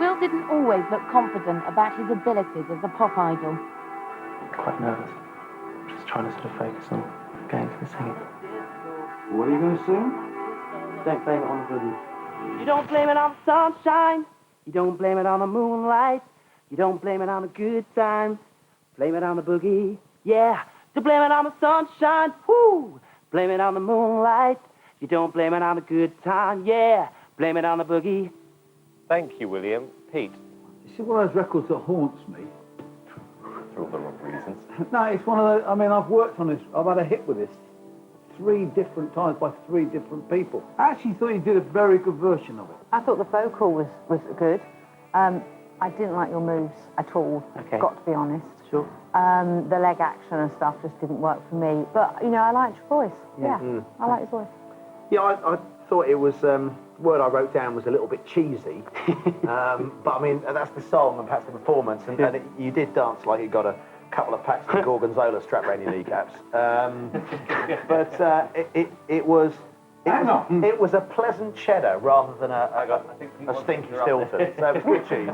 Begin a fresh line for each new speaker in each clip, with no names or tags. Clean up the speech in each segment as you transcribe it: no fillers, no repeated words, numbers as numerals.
Will didn't always look confident about his abilities as a pop idol.
Quite nervous. Just trying to sort of focus on going for the singing.
What are you going to sing?
Don't blame it on the boogie.
You don't blame it on the sunshine. You don't blame it on the moonlight. You don't blame it on the good times. Blame it on the boogie. Yeah. To blame it on the sunshine. Whoo. Blame it on the moonlight. You don't blame it on the good time. Yeah. Blame it on the boogie.
Thank you, William. Pete?
You see, one of those records that haunts me.
For all the wrong reasons.
No, it's one of those, I mean, I've worked on this, I've had a hit with this 3 different times by 3 different people. I actually thought you did a very good version of it.
I thought the vocal was good. I didn't like your moves at all, got to be honest.
Sure.
The leg action and stuff just didn't work for me. But, you know, I liked your voice. Yeah, I liked your voice.
Yeah, I thought it was, the word I wrote down was a little bit cheesy. But, I mean, that's the song and perhaps the performance. And you did dance like you got a couple of packs of Gorgonzola strapped around your kneecaps. But it was a pleasant cheddar rather than a stinky Stilton. So it was good cheese.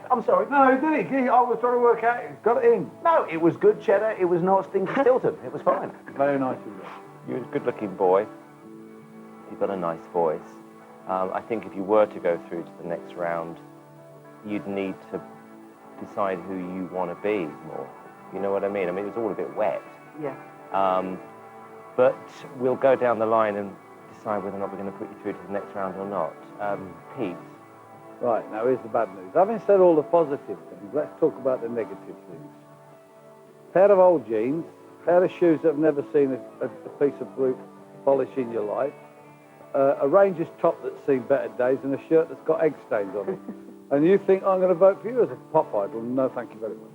I'm sorry.
No, did he? I was trying to work out, he's got it in.
No, it was good cheddar. It was not stinky Stilton. It was fine.
Very nice of you.
You're a good-looking boy. You've got a nice voice. I think if you were to go through to the next round, you'd need to decide who you want to be more. You know what I mean? I mean, it was all a bit wet.
Yeah.
But we'll go down the line and decide whether or not we're going to put you through to the next round or not. Pete?
Right, now here's the bad news. Having said all the positive things, let's talk about the negative things. Pair of old jeans, pair of shoes that have never seen a piece of blue polish in your life, a Rangers top that's seen better days, and a shirt that's got egg stains on it. And you think I'm going to vote for you as a pop idol? No, thank you very much.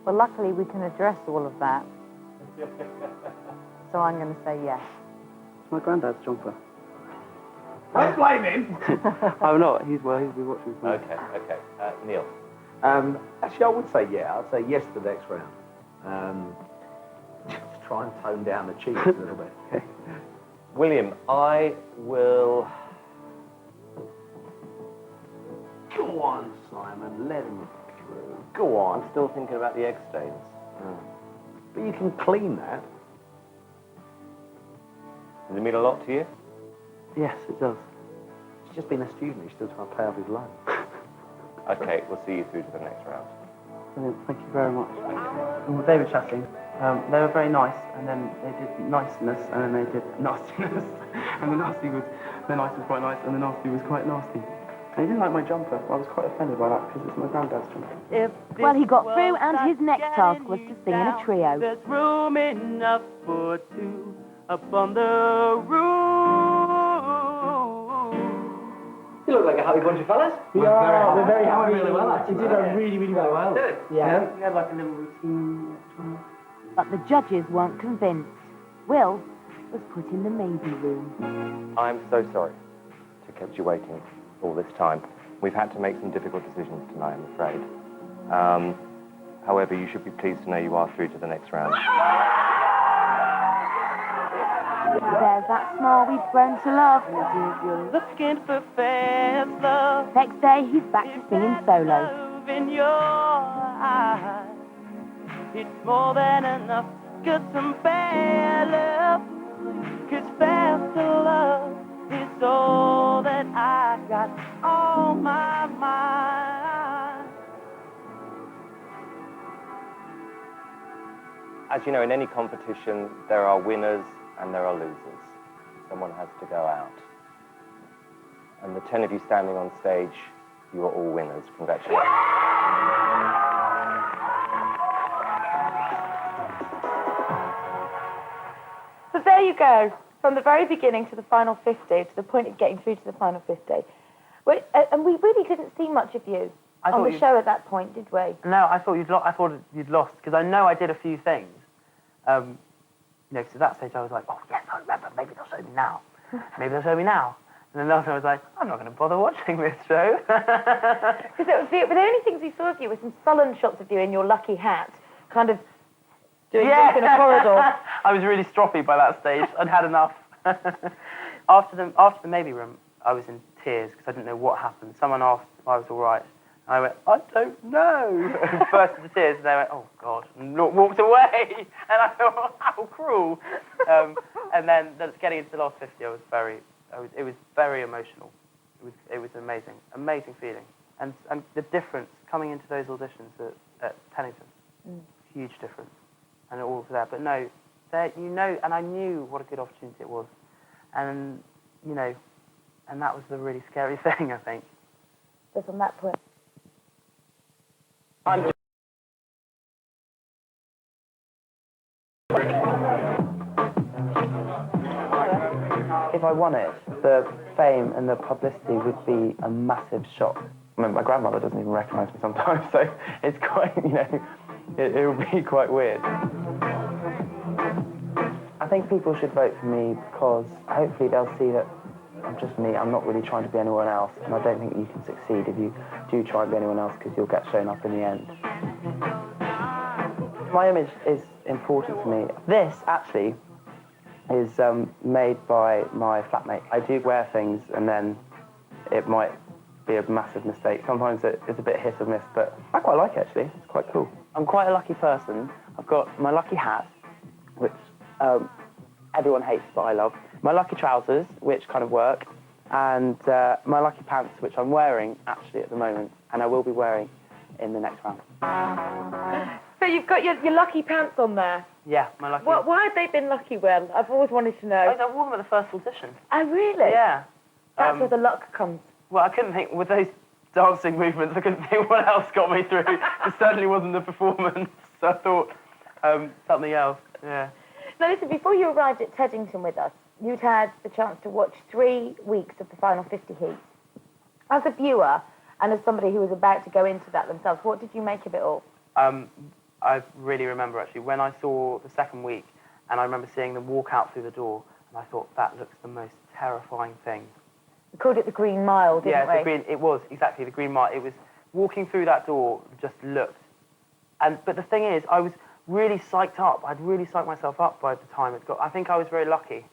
Well, luckily we can address all of that. So I'm going to say yes.
It's my granddad's jumper.
Don't blame him!
I'm not. He's been watching.
Okay. Neil?
Actually, I would say yeah. I'd say yes to the next round. Just to try and tone down the cheese a little bit.
Okay.
William, I will...
Go on, Simon. Let him through. Go on.
I'm still thinking about the egg stains.
But you can clean that.
Does it mean a lot to you?
Yes, it does.
He's just been a student. He's still trying to pay off his loan.
Okay, we'll see you through to the next round.
Brilliant. Thank you very much. And they were chatting. They were very nice, and then they did niceness, and then they did nastiness. And the nice was quite nice, and the nasty was quite nasty. And he didn't like my jumper. I was quite offended by that, because it's my granddad's jumper.
Well, he got through, and his next task was to sing in a trio.
There's room enough for 2 up on the roof.
You look like a happy bunch of fellas.
Yeah,
we're very happy. Really well, actually. You did really, really very well.
Did it?
Yeah.
We had like a little routine.
But the judges weren't convinced. Will was put in the maybe room.
I'm so sorry to have kept you waiting all this time. We've had to make some difficult decisions tonight, I'm afraid. However, you should be pleased to know you are through to the next round.
There's that smile we've grown to love.
You're looking for fast love.
Next day, he's back to singing solo.
Love in your eyes. It's more than enough. Got some bad love. 'Cause fast love is all that I got on my mind.
As you know, in any competition, there are winners and there are losers. Someone has to go out. And the 10 of you standing on stage, you are all winners. Congratulations.
So there you go, from the very beginning to the final 50, to the point of getting through to the final 50. And we really didn't see much of you on the show at that point, did we?
No, I thought you'd lost, because I know I did a few things. You know, because at that stage I was like, oh yes, I remember, maybe they'll show me now. Maybe they'll show me now. And then later I was like, I'm not going to bother watching this show.
Because the only things we saw of you were some sullen shots of you in your lucky hat, kind of doing things in a corridor.
I was really stroppy by that stage. I'd had enough. After the maybe room, I was in tears because I didn't know what happened. Someone asked if I was all right. And I went, I don't know. And burst into tears, and they went, oh God, and walked away. And I thought, oh, how cruel. And then getting into the last 50, it was very emotional. It was amazing, amazing feeling. And the difference coming into those auditions at Pennington, huge difference. And it all was there. But no, and I knew what a good opportunity it was. And, and that was the really scary thing, I think.
Just on that point.
If I won it, the fame and the publicity would be a massive shock. I mean, my grandmother doesn't even recognise me sometimes, so it's quite, it will be quite weird. I think people should vote for me because hopefully they'll see that I'm just me. I'm not really trying to be anyone else, and I don't think you can succeed if you do try and be anyone else because you'll get shown up in the end. My image is important to me. This, actually, is made by my flatmate. I do wear things and then it might be a massive mistake. Sometimes it's a bit hit or miss, but I quite like it actually. It's quite cool. I'm quite a lucky person. I've got my lucky hat, which everyone hates but I love. My lucky trousers, which kind of work, and my lucky pants, which I'm wearing actually at the moment, and I will be wearing in the next round.
So you've got your lucky pants on there.
Yeah, my lucky.
Why have they been lucky, Will? I've always wanted to know.
I wore them at the first audition.
Oh, really?
Yeah.
That's where the luck comes.
Well, I couldn't think, with those dancing movements, I couldn't think what else got me through. It certainly wasn't the performance, so I thought something else, yeah.
Now listen, before you arrived at Teddington with us, you'd had the chance to watch 3 weeks of the final 50 heats. As a viewer, and as somebody who was about to go into that themselves, what did you make of it all?
I really remember, actually, when I saw the second week, and I remember seeing them walk out through the door, and I thought, that looks the most terrifying thing.
We called it the Green Mile, didn't we?
Yeah, it was, exactly, the Green Mile. It was walking through that door, just looked. But the thing is, I was really psyched up. I'd really psyched myself up by the time it got. I think I was very lucky.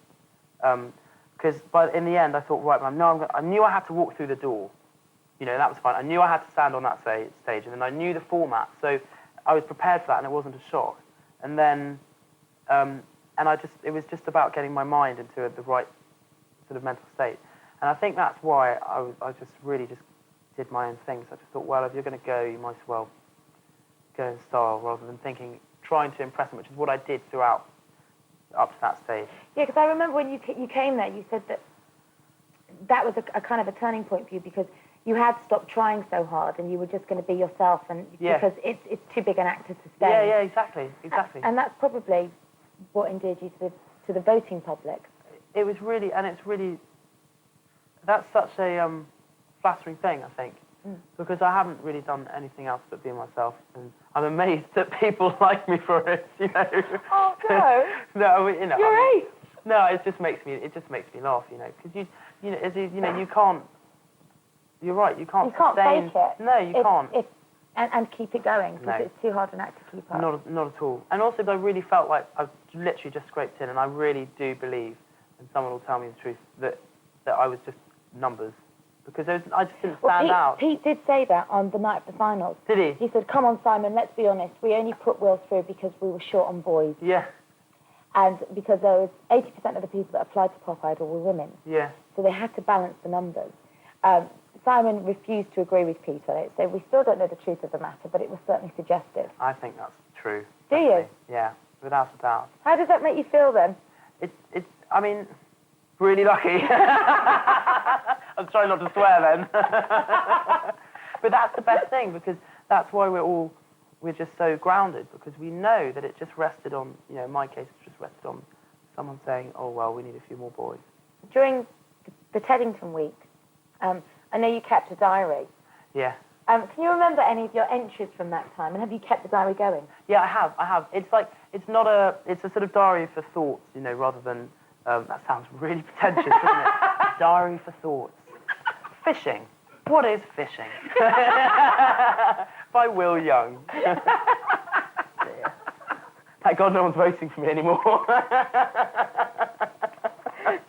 Because in the end, I thought, right, I knew I had to walk through the door. That was fine. I knew I had to stand on that stage, and then I knew the format. So I was prepared for that, and it wasn't a shock. And then, it was just about getting my mind into the right sort of mental state. And I think that's why I just really just did my own thing. So I just thought, well, if you're going to go, you might as well go in style rather than trying to impress them, which is what I did throughout up to that stage. Yeah, because I remember when you came there, you said that was a kind of a turning point for you because you had stopped trying so hard and you were just going to be yourself, and because it's too big an actor to stay. Yeah, exactly.
And that's probably what endeared you to the voting public.
It was really, and it's really, that's such a flattering thing, I think, because I haven't really done anything else but be myself, and I'm amazed that people like me for it.
Oh no!
No,
You're eight.
No, it just makes me laugh, because you can't. You're right. You can't sustain.
Fake it.
No, you can't.
And keep it going because it's too hard an act to keep up.
Not at all. And also, I really felt like I literally just scraped in, and I really do believe, and someone will tell me the truth, that I was just numbers, because I just didn't stand out.
Pete did say that on the night of the finals.
Did he?
He said, "Come on, Simon. Let's be honest. We only put Will through because we were short on boys."
Yeah.
And because there was 80% of the people that applied to Pop Idol were women.
Yeah.
So they had to balance the numbers. Simon refused to agree with Pete on it, so we still don't know the truth of the matter, but it was certainly suggestive.
I think that's true.
Do you?
Yeah, without a doubt.
How does that make you feel then?
I mean, really lucky. I'm trying not to swear then. But that's the best thing, because that's why we're just so grounded, because we know that it just rested on, in my case, it just rested on someone saying, oh, well, we need a few more boys. During
the Teddington week, I know you kept a diary.
Yeah.
Can you remember any of your entries from that time, and have you kept the diary going?
Yeah, I have. It's a sort of diary for thoughts, rather than, that sounds really pretentious, doesn't it? Diary for thoughts. Fishing. What is fishing? By Will Young. Thank God no one's voting for me anymore.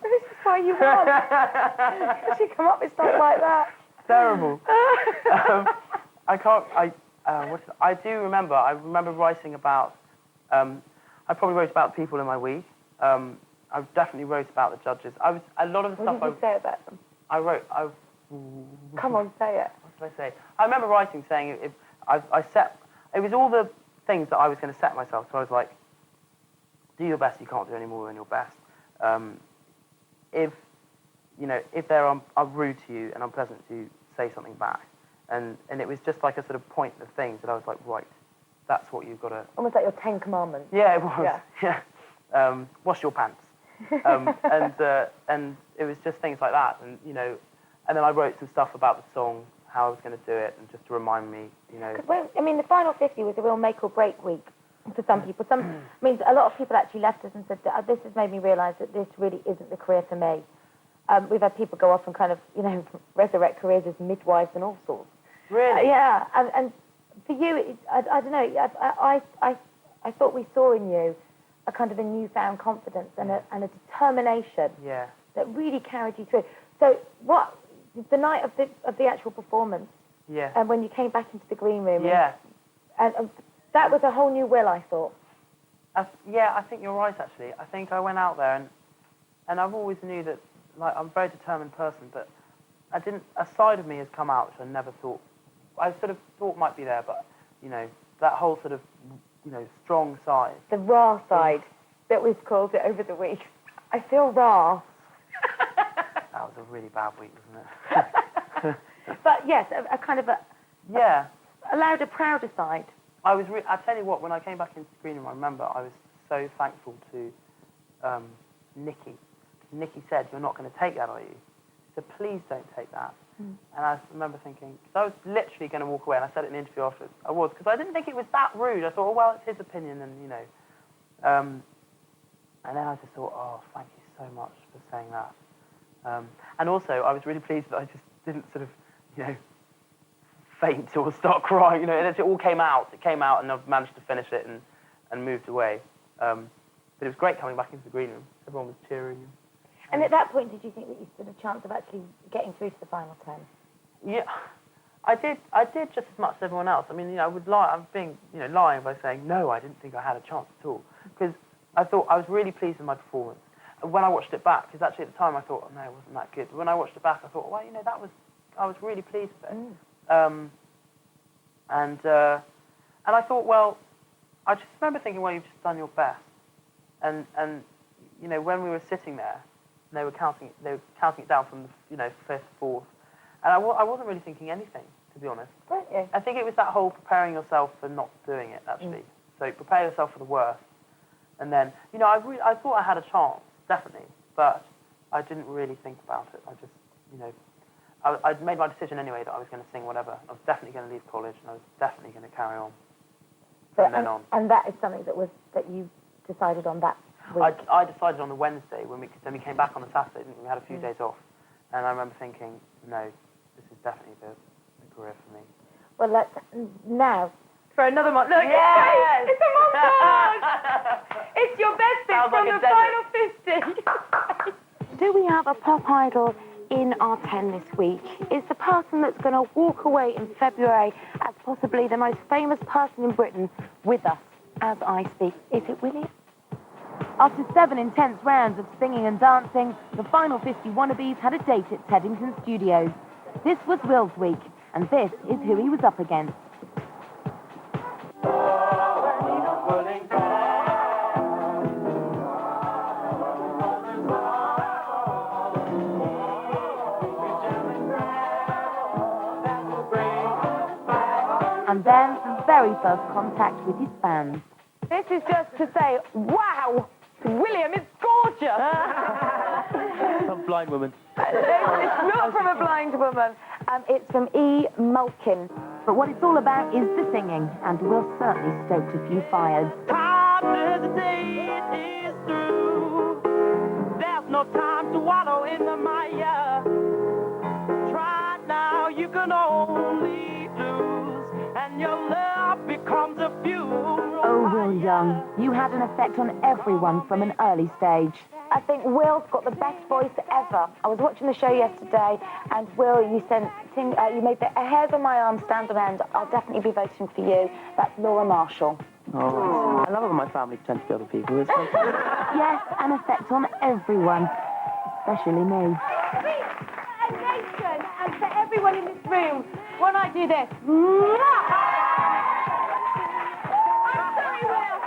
This is power you want. You come up with stuff like that.
Terrible. I do remember. I remember writing about. I probably wrote about people in my week. I definitely wrote about the judges. A lot of the stuff.
What did you say about them?
I wrote.
Come on, say it.
What did I say? I remember writing saying I set. It was all the things that I was going to set myself. So I was like, do your best. You can't do any more than your best. If they're rude to you and unpleasant to you, say something back. And it was just like a sort of point of things that I was like, right, that's what you've got to...
Almost like your 10 Commandments.
Yeah, it was. Yeah. Wash your pants. And it was just things like that. And, and then I wrote some stuff about the song, how I was going to do it, and just to remind me,
the final 50 was a real make or break week for some people. A lot of people actually left us and said, this has made me realise that this really isn't the career for me. We've had people go off and kind of, resurrect careers as midwives and all sorts.
Really?
Yeah, and for you, I don't know, I thought we saw in you a kind of a newfound confidence and a determination that really carried you through. So what, the night of the actual performance, and when you came back into the green room, and that was a whole new Will, I thought.
I think you're right, actually. I think I went out there and I've always knew that, like, I'm a very determined person, but a side of me has come out which I never thought, I sort of thought might be there, but, that whole sort of, strong side.
The raw side that we've called it over the week. I feel raw.
That was a really bad week, wasn't it?
But yes, a kind of a louder, prouder side.
I tell you what, when I came back into the green room, I remember I was so thankful to Nikki. Nikki said, "You're not going to take that, are you? So please don't take that." And I remember thinking, because I was literally going to walk away, and I said it in the interview afterwards. I was, because I didn't think it was that rude. I thought, oh, well, it's his opinion, and and then I just thought, oh, thank you so much for saying that. And also, I was really pleased that I just didn't sort of, faint or start crying. It all came out. It came out, and I've managed to finish it and moved away. But it was great coming back into the green room. Everyone was cheering.
And at that point, did you think that you stood a chance of actually getting through to the final 10?
Yeah, I did just as much as everyone else. I mean, I would lie. I'm being, lying by saying no. I didn't think I had a chance at all, because I thought I was really pleased with my performance. And when I watched it back, because actually at the time I thought, oh, no, it wasn't that good. But when I watched it back, I thought, well, I was really pleased with it. And I thought, well, I just remember thinking, well, you've just done your best. And when we were sitting there, they were counting it down from the, fifth, fourth, and I wasn't really thinking anything, to be honest.
Weren't you?
I think it was that whole preparing yourself for not doing it, actually. So prepare yourself for the worst, and then, I thought I had a chance, definitely, but I didn't really think about it. I just, I'd made my decision anyway that I was going to sing whatever. I was definitely going to leave college, and I was definitely going to carry on.
And that is something that you decided on that week.
I decided on the Wednesday then we came back on the Saturday, didn't we? We had a few days off, and I remember thinking, no, this is definitely the career for me.
Well, let's now for another month. Look,
yes!
It's a montage. It's your best bit from the final 50. Do we have a pop idol in our 10 this week? Is the person that's going to walk away in February as possibly the most famous person in Britain with us as I speak? Is it William?
After 7 intense rounds of singing and dancing, the final 50 wannabes had a date at Teddington Studios. This was Will's week, and this is who he was up against. And then the very first contact with his fans.
This is just to say, wow, William is gorgeous.
A blind woman.
It's not from a blind woman. It's from E. Mulkin.
But what it's all about is the singing, and Will certainly stoked a few fires.
Time to hesitate is through. There's no time to wallow in the mire. Try now, you can only lose, and your love becomes a funeral.
Oh, Will Will Young, you had an effect on everyone from an early stage.
I think Will's got the best voice ever. I was watching the show yesterday, and Will, you made the hairs on my arm stand on end. I'll definitely be voting for you. That's Laura Marshall.
Oh, I love it when my family pretends to be other people. It's
Yes, an effect on everyone, especially me.
A nation, and for everyone in this room, when I do this. I'm sorry, Will.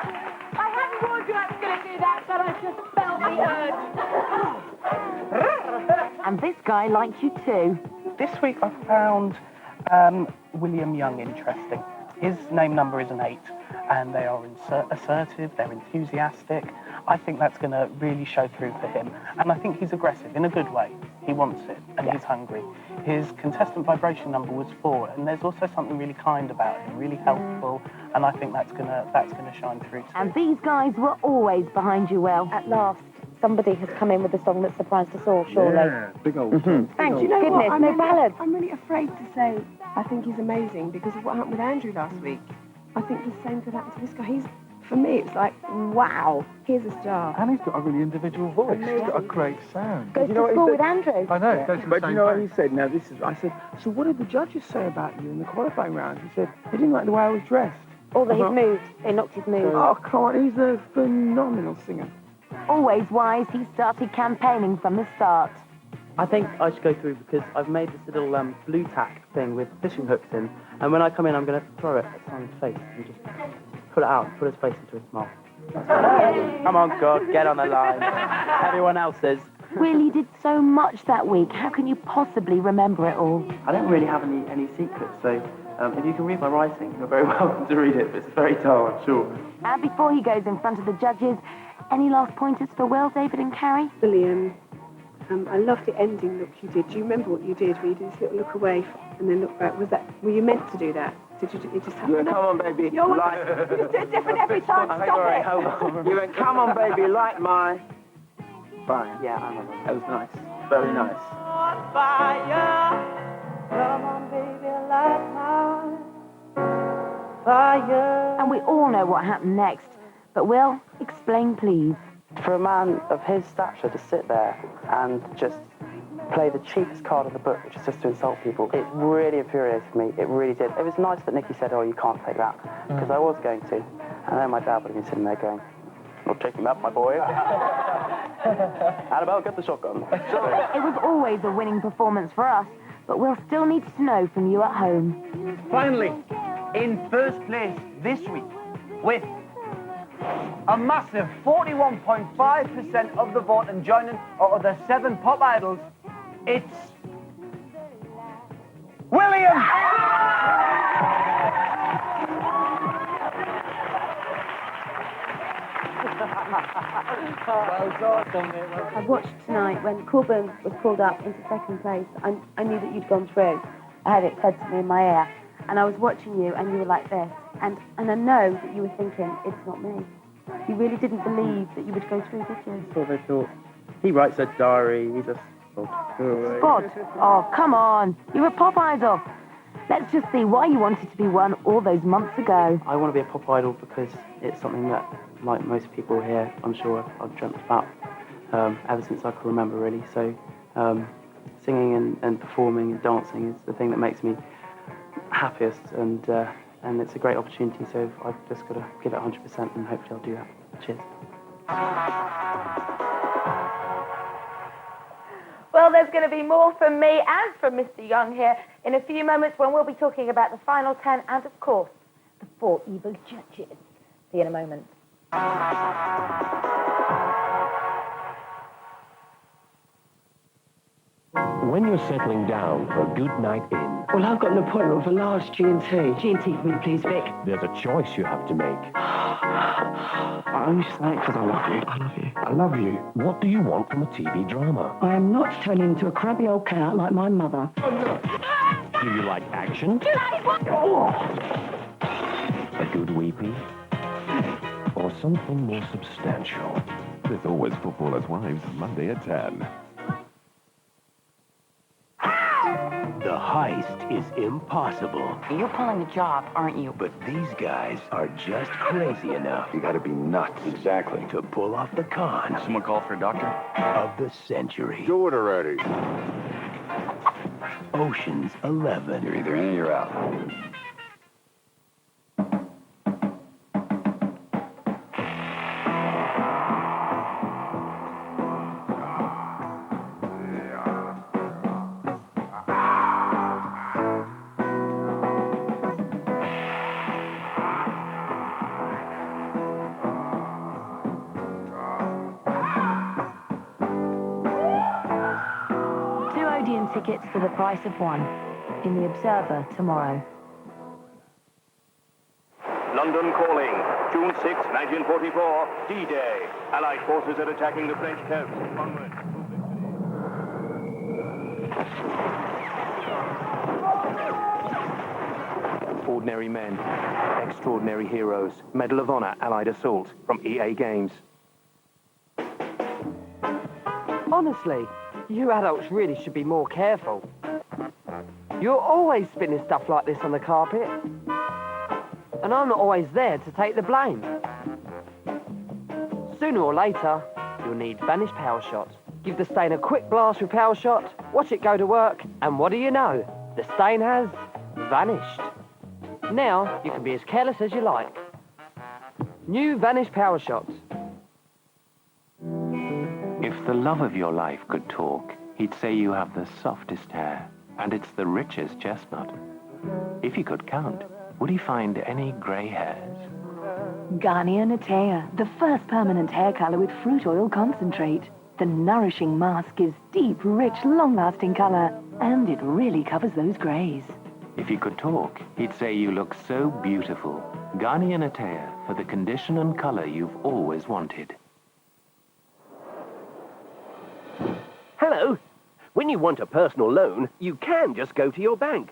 I hadn't warned you I was going to do that, but I just felt the urge.
And this guy likes you too.
This week I found William Young interesting. His name number is an 8, and they are assertive, they're enthusiastic. I think that's going to really show through for him. And I think he's aggressive in a good way. He wants it, and he's hungry. His contestant vibration number was 4, and there's also something really kind about him, really helpful, and I think that's gonna shine through too.
And these guys were always behind you, Will.
At last, somebody has come in with a song that surprised us all, surely.
Yeah, big old song.
Thank
You know
goodness,
what?
no ballads.
I'm really afraid to say I think he's amazing because of what happened with Andrew last week. I think the same could happen to this guy. For me, it's like, wow, here's a star.
And he's got a really individual voice. He's got a great sound.
Goes to school with Andrew.
I know. Goes to the
But
same
you know what
place.
he said? Now, I said, so what did the judges say about you in the qualifying round? He said, they didn't like the way I was dressed.
Although his mood, they knocked his mood.
Oh, come on, he's a phenomenal singer.
Always wise, he started campaigning from the start.
I think I should go through because I've made this little blue tack thing with fishing hooks in, and when I come in, I'm going to throw it at Simon's face and just pull it out, put his face into a smile. Come on, Scott, get on the line. Everyone else is.
Will, you did so much that week. How can you possibly remember it all?
I don't really have any secrets, so if you can read my writing, you're very welcome to read it, but it's very dull, I'm sure.
And before he goes in front of the judges, any last pointers for Will, David and Carrie?
William, I love the ending look you did. Do you remember what you did? Where you did this little look away and then look back? Were you meant to do that? Did you? It just happened?
Come on, baby.
You just do it different every time. Stop it.
Hold on.
You went, come on, baby, like my... Fine.
Yeah, I remember.
That was nice. Very nice.
And we all know what happened next. But Will, explain please.
For a man of his stature to sit there and just play the cheapest card in the book, which is just to insult people, it really infuriated me. It really did. It was nice that Nicky said, oh, you can't take that, because I was going to. And then my dad would have been sitting there going, not taking that, my boy. Annabelle, get the shotgun.
It was always a winning performance for us, but Will still needs to know from you at home.
Finally, in first place this week, with a massive 41.5% of the vote and joining out of the 7 pop idols, it's William!
I watched tonight when Corbyn was pulled up into second place. I knew that you'd gone through. I had it said to me in my ear. And I was watching you and you were like this. And I know that you were thinking, it's not me. You really didn't believe that you would go through, did you?
That's what they thought. He writes a diary, he's a spod.
Spod? Oh, come on. You're a pop idol. Let's just see why you wanted to be one all those months ago.
I want to be a pop idol because it's something that, like most people here, I'm sure I've dreamt about ever since I can remember, really. So singing and performing and dancing is the thing that makes me happiest, and it's a great opportunity, so I've just got to give it 100% and hopefully I'll do that. Cheers.
Well, there's going to be more from me and from Mr. Young here in a few moments when we'll be talking about the final 10 and, of course, the 4 evil judges. See you in a moment.
When you're settling down for a good night in,
Well, I've got an appointment for large G&T. G&T for me, please, Vic.
there's a choice you have to make.
I only say it because I love you. I love you.
I love you. What do you want from a TV drama?
I am not turning into a crabby old cat like my mother.
Do you like action? A good weepy? Or something more substantial?
There's always Footballers' Wives, Monday at 10.
The heist is impossible.
You're pulling a job, aren't you?
But these guys are just crazy enough. You gotta be nuts. Exactly. To pull off the con.
Someone call for a doctor?
Of the century.
Do it already.
Ocean's 11.
You're either in or you're out.
2 Odeon tickets for the price of 1 in the Observer tomorrow.
London calling. June 6, 1944, D-Day. Allied forces are attacking the French coast. Onward.
Ordinary men, extraordinary heroes. Medal of Honor, Allied Assault from EA Games.
Honestly, you adults really should be more careful. You're always spinning stuff like this on the carpet. And I'm not always there to take the blame. Sooner or later, you'll need Vanish Power Shot. Give the stain a quick blast with Power Shot, watch it go to work, and what do you know? The stain has vanished. Now, you can be as careless as you like. New Vanish Power Shot.
If the love of your life could talk, he'd say you have the softest hair, and it's the richest chestnut. If he could count, would he find any grey hairs?
Garnier Natea, the first permanent hair colour with fruit oil concentrate. The nourishing mask gives deep, rich, long-lasting colour, and it really covers those greys.
If he could talk, he'd say you look so beautiful. Garnier Natea, for the condition and colour you've always wanted.
Hello. When you want a personal loan, you can just go to your bank.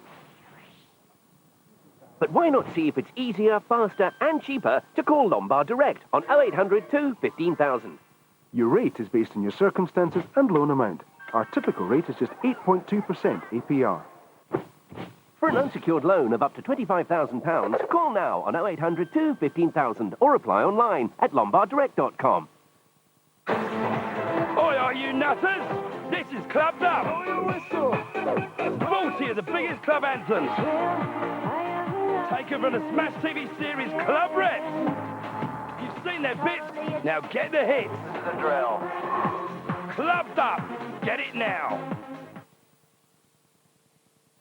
But why not see if it's easier, faster and cheaper to call Lombard Direct on 0800 2 15,000.
Your rate is based on your circumstances and loan amount. Our typical rate is just 8.2% APR.
For an unsecured loan of up to £25,000, call now on 0800 2 15,000 or apply online at lombarddirect.com.
Oi, are you nutters? This is Clubbed Up. 40 of the biggest club anthems. Taken from the Smash TV series Club Reps. You've seen their bits, now get the hits.
This is a drill.
Clubbed Up. Get it now.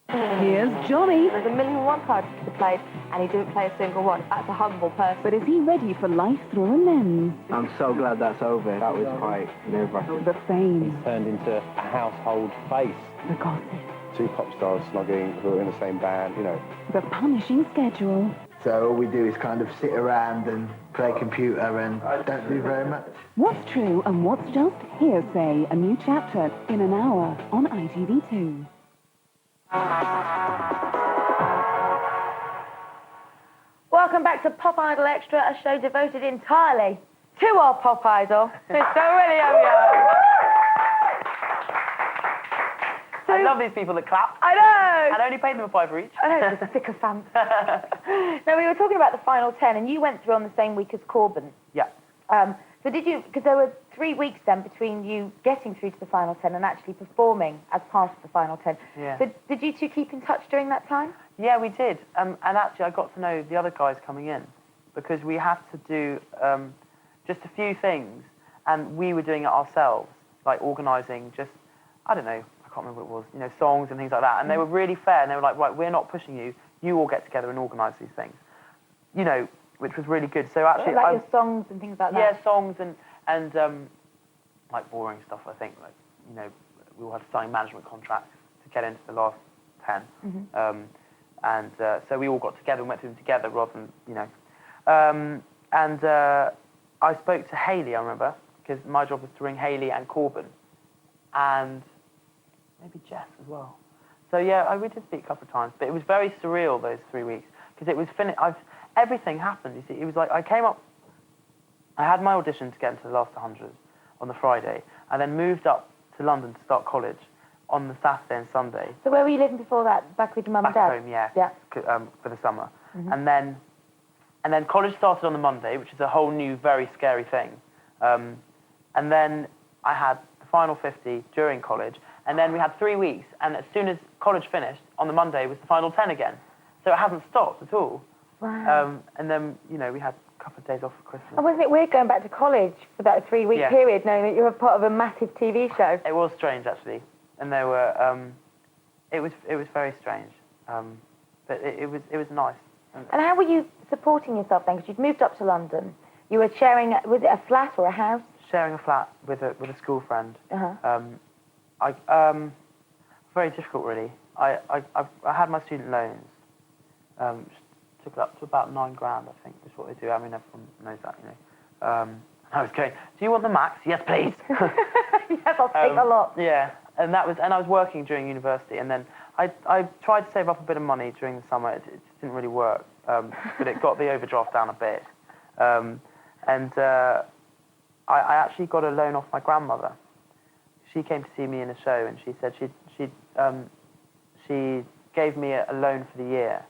Here's Johnny.
There's 1,000,001 cards to be played, and he didn't play a single one. That's a humble person.
But is he ready for life through a lens?
I'm so glad that's over. That was quite nerve-wracking.
The fame.
Turned into a household face.
The gossip.
2 pop stars snogging who are in the same band, you know.
The punishing schedule.
So all we do is kind of sit around and play computer and don't do very much.
What's true and what's just hearsay? A new chapter in an hour on ITV2.
Welcome back to Pop Idol Extra, a show devoted entirely to our Pop Idol, Mr. William Young.
I love these people that clap.
I know!
And I only paid them a £5 each.
I know, the sycophant. Now, we were talking about the final 10, and you went through on the same week as Corbin.
Yeah.
So did you, because there were 3 weeks then between you getting through to the final 10 and actually performing as part of the final 10.
Yeah.
So did you two keep in touch during that time?
Yeah, we did. And actually, I got to know the other guys coming in because we had to do just a few things, and we were doing it ourselves, like organising just, I don't know, I can't remember what it was, you know, songs and things like that. And they were really fair, and they were like, right, we're not pushing you. You all get together and organise these things. You know, which was really good. So actually,
like your songs and things like that.
Yeah, songs and like boring stuff. I think, like, you know, we all had to sign management contracts to get into the last 10, so we all got together and went through them together rather than, you know. I spoke to Hayley, I remember, because my job was to ring Hayley and Corbin, and maybe Jeff as well. So yeah, we did speak a couple of times, but it was very surreal those 3 weeks because it was finished. Everything happened. You see, it was like I came up. I had my audition to get into the last 100 on the Friday, and then moved up to London to start college on the Saturday and Sunday.
So where were you living before that? Back with your mum and dad?
Back home, yeah.
Yeah.
For the summer.
Mhm.
And then college started on the Monday, which is a whole new, very scary thing. And then I had the final 50 during college, and then we had 3 weeks, and as soon as college finished, on the Monday was the final 10 again. So it hasn't stopped at all.
Wow.
And then, you know, we had a couple of days off for Christmas.
And wasn't it weird going back to college for that 3-week
Yeah.
period, knowing that you were part of a massive TV show?
It was strange, actually. And there were, it was very strange. But it was nice.
And how were you supporting yourself then? Because you'd moved up to London. You were sharing, was it a flat or a house?
Sharing a flat with a school friend.
Uh-huh.
Very difficult, really. I had my student loans. Took it up to about $9,000, I think, is what they do. I mean, everyone knows that, you know. I was going, do you want the max? Yes, please.
Yes, I'll take a lot.
Yeah, and I was working during university, and then I tried to save up a bit of money during the summer. It just didn't really work, but it got the overdraft down a bit. I actually got a loan off my grandmother. She came to see me in a show, and she said she gave me a loan for the year.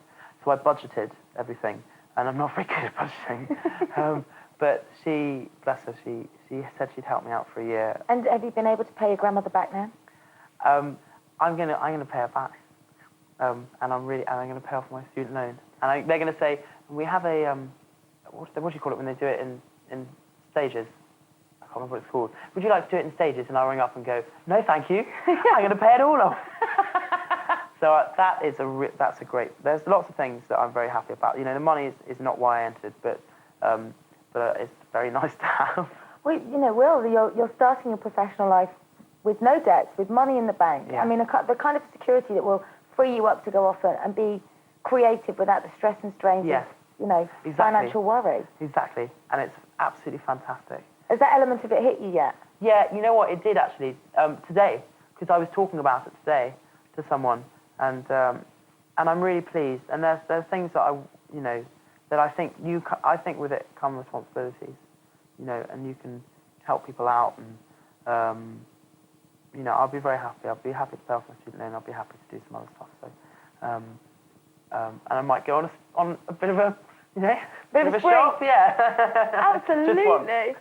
So I budgeted everything, and I'm not very good at budgeting. But she, bless her, she said she'd help me out for a year.
And have you been able to pay your grandmother back now?
I'm gonna pay her back, and I'm gonna pay off my student loan. And they're gonna say, we have a what do you call it when they do it in stages? I can't remember what it's called. Would you like to do it in stages? And I'll ring up and go, no, thank you. I'm gonna pay it all off. So that's a great. There's lots of things that I'm very happy about. You know, the money is not why I entered, but it's very nice to have.
Well, you know, Will, you're starting your professional life with no debts, with money in the bank.
Yeah.
I mean, the kind of security that will free you up to go off and be creative without the stress and strains of, you know, financial worry.
Exactly, and it's absolutely fantastic.
Has that element of it hit you yet?
Yeah, you know what, it did actually today, because I was talking about it today to someone, and I'm really pleased. And there's things that that I think with it come responsibilities, you know, and you can help people out, and you know, I'll be very happy. I'll be happy to pay off my student loan. I'll be happy to do some other stuff. So, and I might go on a bit of a, you know,
bit of a
shop, yeah.
Absolutely.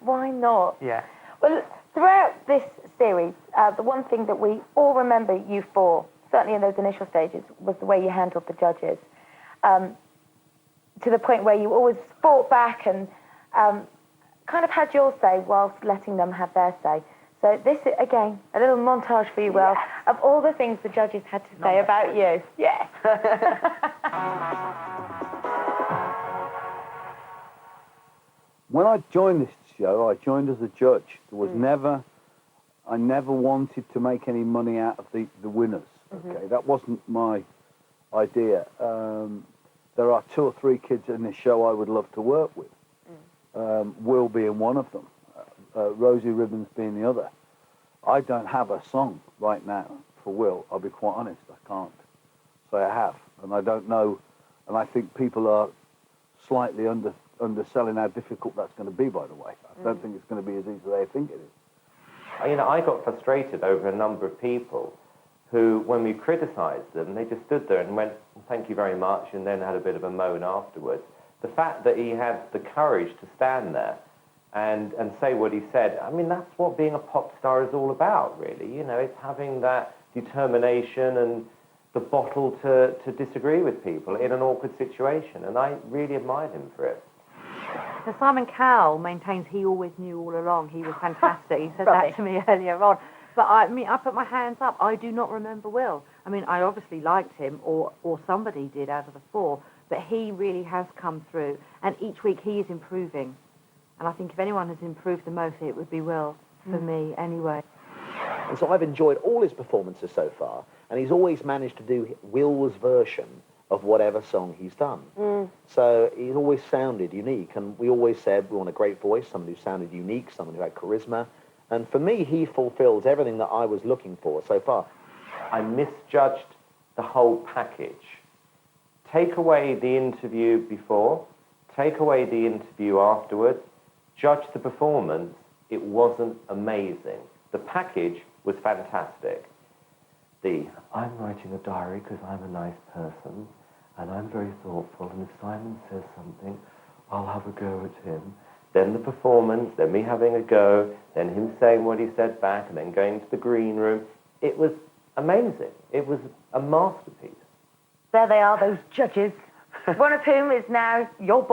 Why not?
Yeah.
Well, throughout this series, the one thing that we all remember you for, certainly in those initial stages, was the way you handled the judges. To the point where you always fought back and kind of had your say whilst letting them have their say. So this is, again, a little montage for you, Will, of all the things the judges had to say about you. Yeah.
When I joined this show, I joined as a judge. There was I never wanted to make any money out of the winners. Okay, that wasn't my idea. There are 2 or 3 kids in this show I would love to work with. Will being one of them, Rosie Ribbons being the other. I don't have a song right now for Will. I'll be quite honest, I can't say I have, and I don't know. And I think people are slightly underselling how difficult that's going to be. By the way, I don't think it's going to be as easy as they think it is.
You know, I got frustrated over a number of people who, when we criticised them, they just stood there and went, thank you very much, and then had a bit of a moan afterwards. The fact that he had the courage to stand there and say what he said, I mean, that's what being a pop star is all about, really. You know, it's having that determination and the bottle to disagree with people in an awkward situation, and I really admired him for it.
So Simon Cowell maintains he always knew all along. He was fantastic. He said that to me earlier on. But I mean, I put my hands up. I do not remember Will. I mean, I obviously liked him, or somebody did out of the 4, but he really has come through. And each week he is improving. And I think if anyone has improved the most, it would be Will, for me anyway.
And so I've enjoyed all his performances so far, and he's always managed to do Will's version of whatever song he's done. So he's always sounded unique, and we always said we want a great voice, someone who sounded unique, someone who had charisma. And for me, he fulfills everything that I was looking for so far.
I misjudged the whole package. Take away the interview before, take away the interview afterwards, judge the performance. It wasn't amazing. The package was fantastic. I'm writing a diary because I'm a nice person and I'm very thoughtful, and if Simon says something, I'll have a go at him. Then the performance, then me having a go, then him saying what he said back, and then going to the green room. It was amazing. It was a masterpiece.
There they are, those judges, one of whom is now your boss.